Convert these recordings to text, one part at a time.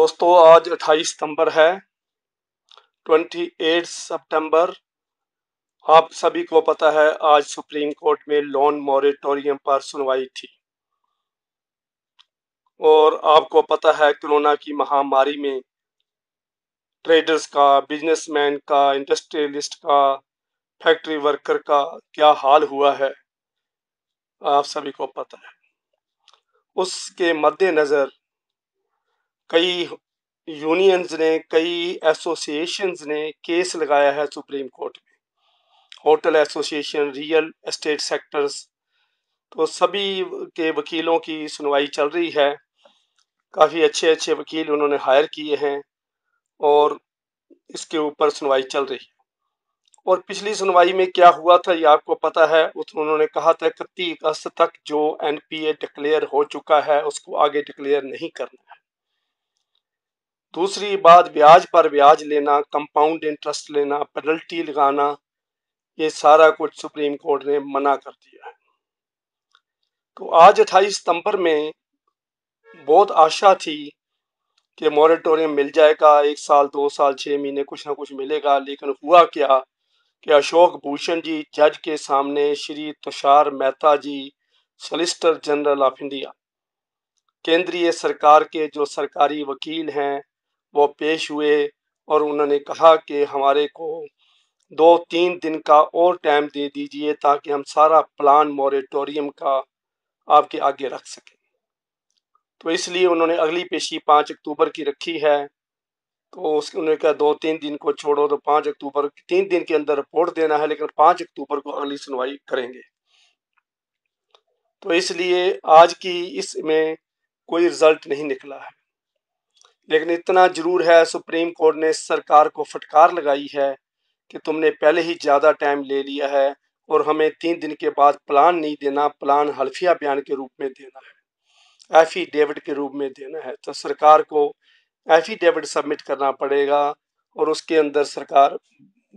दोस्तों आज 28 सितंबर है। 28 सितंबर आप सभी को पता है आज सुप्रीम कोर्ट में लोन मॉरेटोरियम पर सुनवाई थी। और आपको पता है कोरोना की महामारी में ट्रेडर्स का, बिजनेसमैन का, इंडस्ट्रियलिस्ट का, फैक्ट्री वर्कर का क्या हाल हुआ है, आप सभी को पता है। उसके मद्देनजर कई यूनियंस ने, कई एसोसिएशंस ने केस लगाया है सुप्रीम कोर्ट में। Hotel association, real estate sectors, तो सभी के वकीलों की सुनवाई चल रही है। काफ़ी अच्छे अच्छे वकील उन्होंने हायर किए हैं और इसके ऊपर सुनवाई चल रही है। और पिछली सुनवाई में क्या हुआ था ये आपको पता है। उन्होंने कहा था 31 अगस्त तक जो एनपीए डिक्लेयर हो चुका है उसको आगे डिक्लेयर नहीं करना है। दूसरी बात, ब्याज पर ब्याज लेना, कंपाउंड इंटरेस्ट लेना, पेनल्टी लगाना, ये सारा कुछ सुप्रीम कोर्ट ने मना कर दिया है। तो आज 28 सितंबर में बहुत आशा थी कि मॉरेटोरियम मिल जाएगा, 1 साल 2 साल 6 महीने कुछ ना कुछ मिलेगा। लेकिन हुआ क्या कि अशोक भूषण जी जज के सामने, श्री तुषार मेहता जी सॉलिसिटर जनरल ऑफ इंडिया, केंद्रीय सरकार के जो सरकारी वकील हैं, वो पेश हुए और उन्होंने कहा कि हमारे को 2-3 दिन का और टाइम दे दीजिए ताकि हम सारा प्लान मॉरेटोरियम का आपके आगे रख सकें। तो इसलिए उन्होंने अगली पेशी 5 अक्टूबर की रखी है। तो उन्होंने कहा 2-3 दिन को छोड़ो तो 5 अक्टूबर, 3 दिन के अंदर रिपोर्ट देना है, लेकिन 5 अक्टूबर को अगली सुनवाई करेंगे। तो इसलिए आज की इसमें कोई रिजल्ट नहीं निकला है। लेकिन इतना जरूर है, सुप्रीम कोर्ट ने सरकार को फटकार लगाई है कि तुमने पहले ही ज़्यादा टाइम ले लिया है और हमें 3 दिन के बाद प्लान नहीं देना, प्लान हल्फिया बयान के रूप में देना है, एफिडेविट के रूप में देना है। तो सरकार को एफिडेविट सबमिट करना पड़ेगा और उसके अंदर सरकार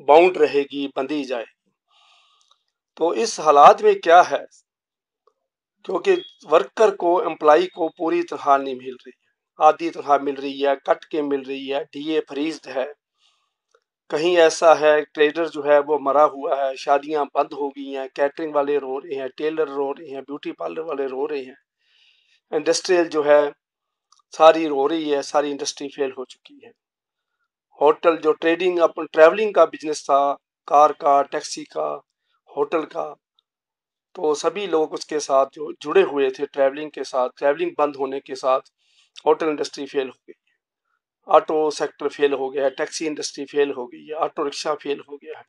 बाउंड रहेगी, बंधी जाएगी। तो इस हालात में क्या है, क्योंकि वर्कर को, एम्प्लाई को पूरी तनख्वाह नहीं मिल रही है, आधी तनख्वाह मिल रही है, कट के मिल रही है, डीए फ्रीज्ड है। कहीं ऐसा है ट्रेडर जो है वो मरा हुआ है, शादियां बंद हो गई हैं, कैटरिंग वाले रो रहे हैं, टेलर रो रहे हैं, ब्यूटी पार्लर वाले रो रहे हैं, इंडस्ट्रियल जो है सारी रो रही है, सारी इंडस्ट्री फेल हो चुकी है। होटल जो ट्रेडिंग, अपन ट्रैवलिंग का बिजनेस था, कार का, टैक्सी का, होटल का, तो सभी लोग उसके साथ जो जुड़े हुए थे ट्रैवलिंग के साथ, ट्रैवलिंग बंद होने के साथ होटल इंडस्ट्री फेल हो गई, ऑटो सेक्टर फेल हो गया है, टैक्सी इंडस्ट्री फेल हो गई है, ऑटो रिक्शा फेल हो गया है।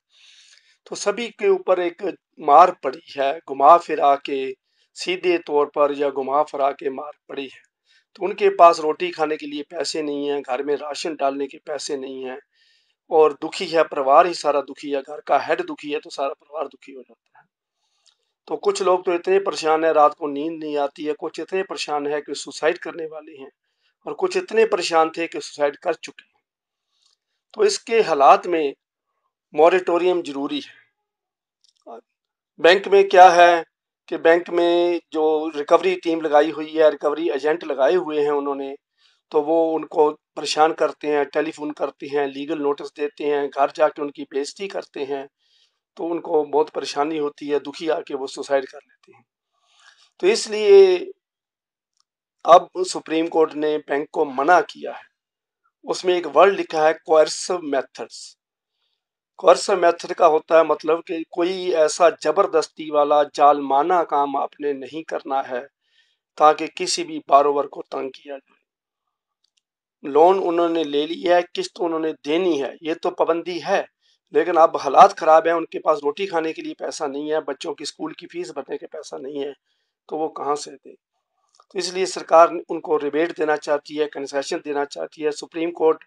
तो सभी के ऊपर एक मार पड़ी है, घुमा फिरा के, सीधे तौर पर या घुमा फिरा के मार पड़ी है। तो उनके पास रोटी खाने के लिए पैसे नहीं है, घर में राशन डालने के पैसे नहीं है और दुखी है, परिवार ही सारा दुखी है। घर का हेड दुखी है तो सारा परिवार दुखी हो जाता है। तो कुछ लोग तो इतने परेशान है, रात को नींद नहीं आती है, कुछ इतने परेशान है कि सुसाइड करने वाले हैं और कुछ इतने परेशान थे कि सुसाइड कर चुके हैं। तो इसके हालात में मॉरेटोरियम जरूरी है। बैंक में क्या है कि बैंक में जो रिकवरी टीम लगाई हुई है, रिकवरी एजेंट लगाए हुए हैं उन्होंने, तो वो उनको परेशान करते हैं, टेलीफोन करते हैं, लीगल नोटिस देते हैं, घर जाके उनकी बेइज्जती करते हैं। तो उनको बहुत परेशानी होती है, दुखी आके वो सुसाइड कर लेते हैं। तो इसलिए अब सुप्रीम कोर्ट ने बैंक को मना किया है। उसमें एक वर्ड लिखा है कोएर्सिव मेथड्स। कोएर्सिव मेथड का होता है मतलब कि कोई ऐसा जबरदस्ती वाला जालमाना काम आपने नहीं करना है ताकि किसी भी बारोवर को तंग किया जाए। लोन उन्होंने ले लिया है, किस्त उन्होंने देनी है, ये तो पाबंदी है। लेकिन अब हालात खराब है, उनके पास रोटी खाने के लिए पैसा नहीं है, बच्चों की स्कूल की फीस भरने के पैसा नहीं है, तो वो कहाँ से दे। तो इसलिए सरकार उनको रिबेट देना चाहती है, कंसेशन देना चाहती है। सुप्रीम कोर्ट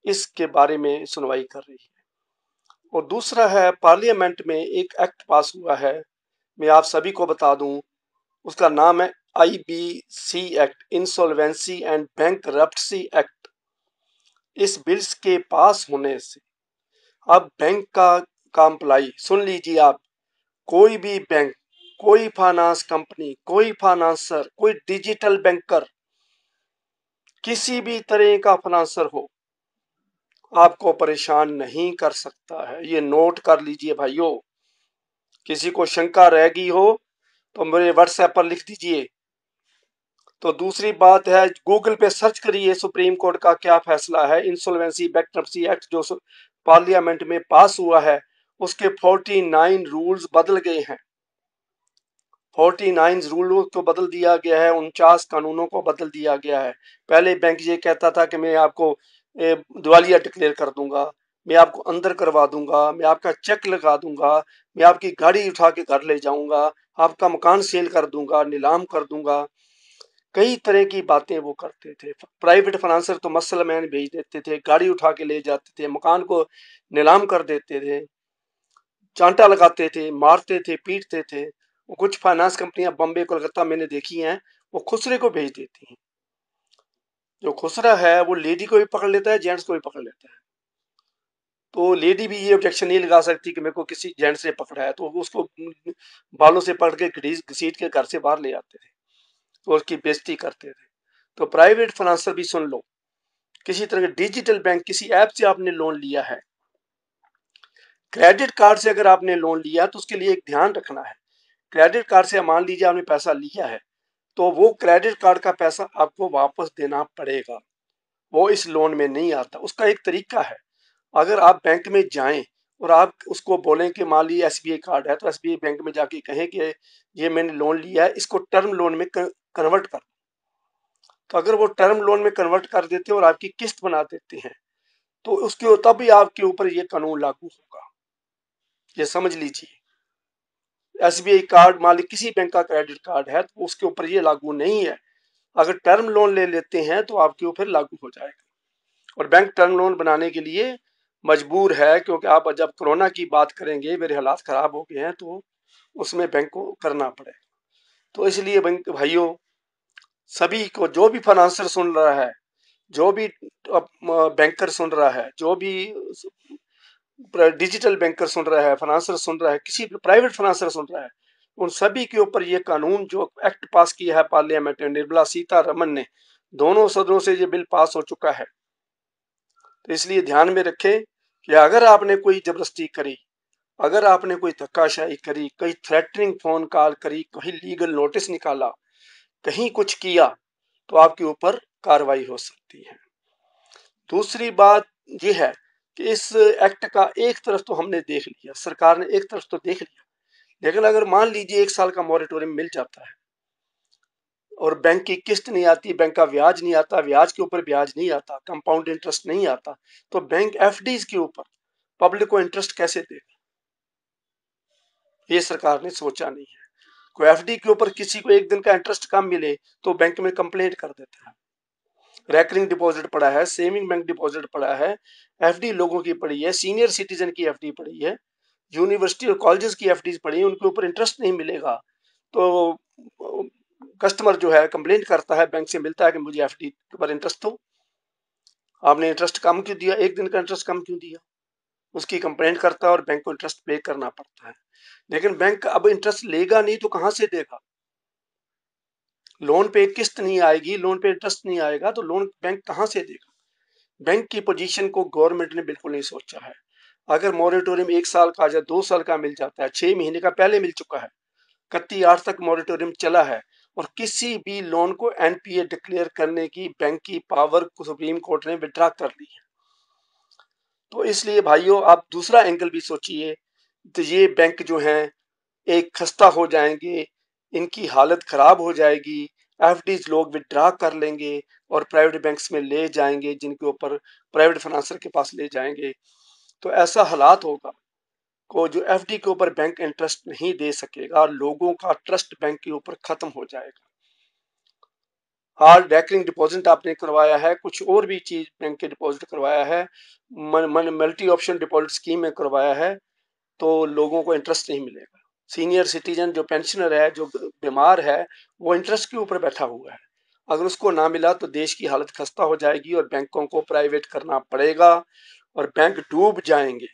इसके बारे में सुनवाई कर रही है। और दूसरा है, पार्लियामेंट में एक एक्ट पास हुआ है, मैं आप सभी को बता दूं, उसका नाम है IBC act, insolvency and bankruptcy act. इस बिल्स के पास होने से अब बैंक का एम्प्लाई, सुन लीजिए आप, कोई भी बैंक, कोई फाइनेंस कंपनी, कोई फाइनेंसर, कोई डिजिटल बैंकर किसी भी तरह का फाइनेंसर हो आपको परेशान नहीं कर सकता है, ये नोट कर लीजिए भाइयों। किसी को शंका रहेगी हो तो मेरे व्हाट्सएप पर लिख दीजिए। तो दूसरी बात है, गूगल पे सर्च करिए सुप्रीम कोर्ट का क्या फैसला है। इंसॉल्वेंसी बैंक्रप्सी एक्ट जो पार्लियामेंट में पास हुआ है उसके 49 रूल्स बदल गए हैं। 49 रूलों को बदल दिया गया है, 49 कानूनों को बदल दिया गया है। पहले बैंक ये कहता था कि मैं आपको दिवालिया डिक्लेयर कर दूंगा, मैं आपको अंदर करवा दूंगा, मैं आपका चेक लगा दूंगा, मैं आपकी गाड़ी उठा के घर ले जाऊंगा, आपका मकान सेल कर दूंगा, नीलाम कर दूंगा। कई तरह की बातें वो करते थे। प्राइवेट फाइनेंसर तो मसल मैन भेज देते थे, गाड़ी उठा के ले जाते थे, मकान को नीलाम कर देते थे, चांटा लगाते थे, मारते थे, पीटते थे। वो कुछ फाइनेंस कंपनियां बॉम्बे कोलकाता मैंने देखी हैं, वो खुसरे को भेज देती हैं। जो खुसरा है वो लेडी को भी पकड़ लेता है, जेंट्स को भी पकड़ लेता है। तो लेडी भी ये ऑब्जेक्शन नहीं लगा सकती कि मेरे को किसी जेंट्स ने पकड़ा है, तो उसको बालों से पकड़ के घसीट के घर से बाहर ले आते थे, तो उसकी बेइज्जती करते थे। तो प्राइवेट फाइनेंसर भी सुन लो, किसी तरह के डिजिटल बैंक किसी ऐप से आपने लोन लिया है, क्रेडिट कार्ड से अगर आपने लोन लिया तो उसके लिए एक ध्यान रखना है। क्रेडिट कार्ड से मान लीजिए आपने पैसा लिया है तो वो क्रेडिट कार्ड का पैसा आपको वापस देना पड़ेगा, वो इस लोन में नहीं आता। उसका एक तरीका है, अगर आप बैंक में जाएं और आप उसको बोलें कि मान लीजिए एसबीआई कार्ड है, तो एसबीआई बैंक में जाके कहें कि ये मैंने लोन लिया है, इसको टर्म लोन में कन्वर्ट कर। तो अगर वो टर्म लोन में कन्वर्ट कर देते हैं और आपकी किस्त बना देते हैं तो उसके तभी आपके ऊपर ये कानून लागू होगा, ये समझ लीजिए। एसबीआई कार्ड मान लीजिए किसी बैंक का क्रेडिट कार्ड है तो उसके ऊपर ये लागू नहीं है। अगर टर्म लोन ले लेते हैं तो आपके ऊपर लागू हो जाएगा। और बैंक टर्म लोन बनाने के लिए मजबूर है, क्योंकि आप जब कोरोना की बात करेंगे, मेरे हालात खराब हो गए हैं, तो उसमें बैंक को करना पड़ेगा। तो इसलिए बैंक भाइयों, सभी को, जो भी फाइनेंसर सुन रहा है, जो भी बैंकर सुन रहा है, जो भी डिजिटल बैंकर सुन रहा है, फाइनेंसर सुन रहा है, किसी प्राइवेट फाइनेंसर सुन रहा है, उन सभी के ऊपर ये कानून जो एक्ट पास किया है पार्लियामेंट में, निर्मला सीतारमन ने, दोनों सदनों से ये बिल पास हो चुका है। तो इसलिए ध्यान में रखें कि अगर आपने कोई जबरदस्ती करी, अगर आपने कोई धक्काशाही करी, कहीं थ्रेटनिंग फोन कॉल करी, कहीं लीगल नोटिस निकाला, कहीं कुछ किया, तो आपके ऊपर कार्रवाई हो सकती है। दूसरी बात यह है कि इस एक्ट का एक तरफ तो हमने देख लिया, सरकार ने एक तरफ तो देख लिया, लेकिन अगर मान लीजिए 1 साल का मॉरेटोरियम मिल जाता है और बैंक की किस्त नहीं आती, बैंक का ब्याज नहीं आता, ब्याज के ऊपर ब्याज नहीं आता, कंपाउंड इंटरेस्ट नहीं आता, तो बैंक एफडीज के ऊपर पब्लिक को इंटरेस्ट कैसे देगा? ये सरकार ने सोचा नहीं है। कोई एफडी के ऊपर किसी को एक दिन का इंटरेस्ट कम मिले तो बैंक में कंप्लेंट कर देता है। रैकरिंग डिपॉजिट पड़ा है, सेविंग बैंक डिपॉजिट पड़ा है, एफडी लोगों की पड़ी है, सीनियर सिटीजन की एफडी पड़ी है, यूनिवर्सिटी और कॉलेजेस की एफडी पड़ी है, उनके ऊपर इंटरेस्ट नहीं मिलेगा तो कस्टमर जो है कंप्लेंट करता है, बैंक से मिलता है कि मुझे एफडी के ऊपर इंटरेस्ट दो, आपने इंटरेस्ट कम क्यों दिया, एक दिन का इंटरेस्ट कम क्यों दिया, उसकी कंप्लेंट करता है और बैंक को इंटरेस्ट पे करना पड़ता है। लेकिन बैंक अब इंटरेस्ट लेगा नहीं तो कहां से देगा? लोन पे किस्त नहीं आएगी, लोन पे इंटरेस्ट नहीं आएगा, तो लोन बैंक कहां से देगा? बैंक की पोजीशन को गवर्नमेंट ने बिल्कुल नहीं सोचा है। अगर मॉरेटोरियम 1 साल का या 2 साल का मिल जाता है, 6 महीने का पहले मिल चुका है, 31/8 तक मॉरेटोरियम चला है, और किसी भी लोन को एनपीए डिक्लेयर करने की बैंक की पावर सुप्रीम कोर्ट ने विड्रॉ कर ली है। तो इसलिए भाइयों, आप दूसरा एंगल भी सोचिए, तो ये बैंक जो हैं एक खस्ता हो जाएंगे, इनकी हालत खराब हो जाएगी, एफडीज लोग विड्रॉ कर लेंगे और प्राइवेट बैंक्स में ले जाएंगे, जिनके ऊपर प्राइवेट फाइनेंसर के पास ले जाएंगे। तो ऐसा हालात होगा को जो एफडी के ऊपर बैंक इंटरेस्ट नहीं दे सकेगा, लोगों का ट्रस्ट बैंक के ऊपर खत्म हो जाएगा। हाल रैकरिंग डिपॉजिट आपने करवाया है, कुछ और भी चीज बैंक के डिपॉजिट करवाया है, मल्टी ऑप्शन डिपॉजिट स्कीम में करवाया है, तो लोगों को इंटरेस्ट नहीं मिलेगा। सीनियर सिटीजन जो पेंशनर है, जो बीमार है, वो इंटरेस्ट के ऊपर बैठा हुआ है, अगर उसको ना मिला तो देश की हालत खस्ता हो जाएगी और बैंकों को प्राइवेट करना पड़ेगा और बैंक डूब जाएंगे।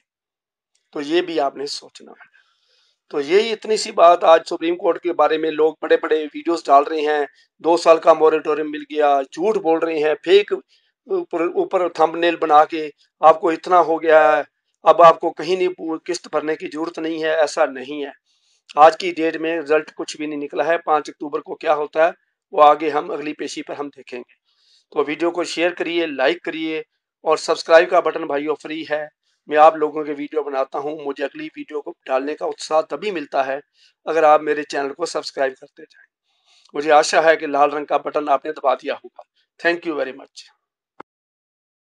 तो ये भी आपने सोचना है। तो यही इतनी सी बात। आज सुप्रीम कोर्ट के बारे में लोग बड़े बड़े वीडियोस डाल रहे हैं, 2 साल का मॉरेटोरियम मिल गया, झूठ बोल रहे हैं, फेक ऊपर ऊपर थंबनेल बना के आपको इतना हो गया है, अब आपको कहीं नहीं किस्त भरने की जरूरत नहीं है। ऐसा नहीं है। आज की डेट में रिजल्ट कुछ भी नहीं निकला है। 5 अक्टूबर को क्या होता है वो आगे हम अगली पेशी पर हम देखेंगे। तो वीडियो को शेयर करिए, लाइक करिए, और सब्सक्राइब का बटन भाइयों फ्री है। मैं आप लोगों के वीडियो बनाता हूं, मुझे अगली वीडियो को डालने का उत्साह तभी मिलता है अगर आप मेरे चैनल को सब्सक्राइब करते जाएं। मुझे आशा है कि लाल रंग का बटन आपने दबा दिया होगा। Thank you very much.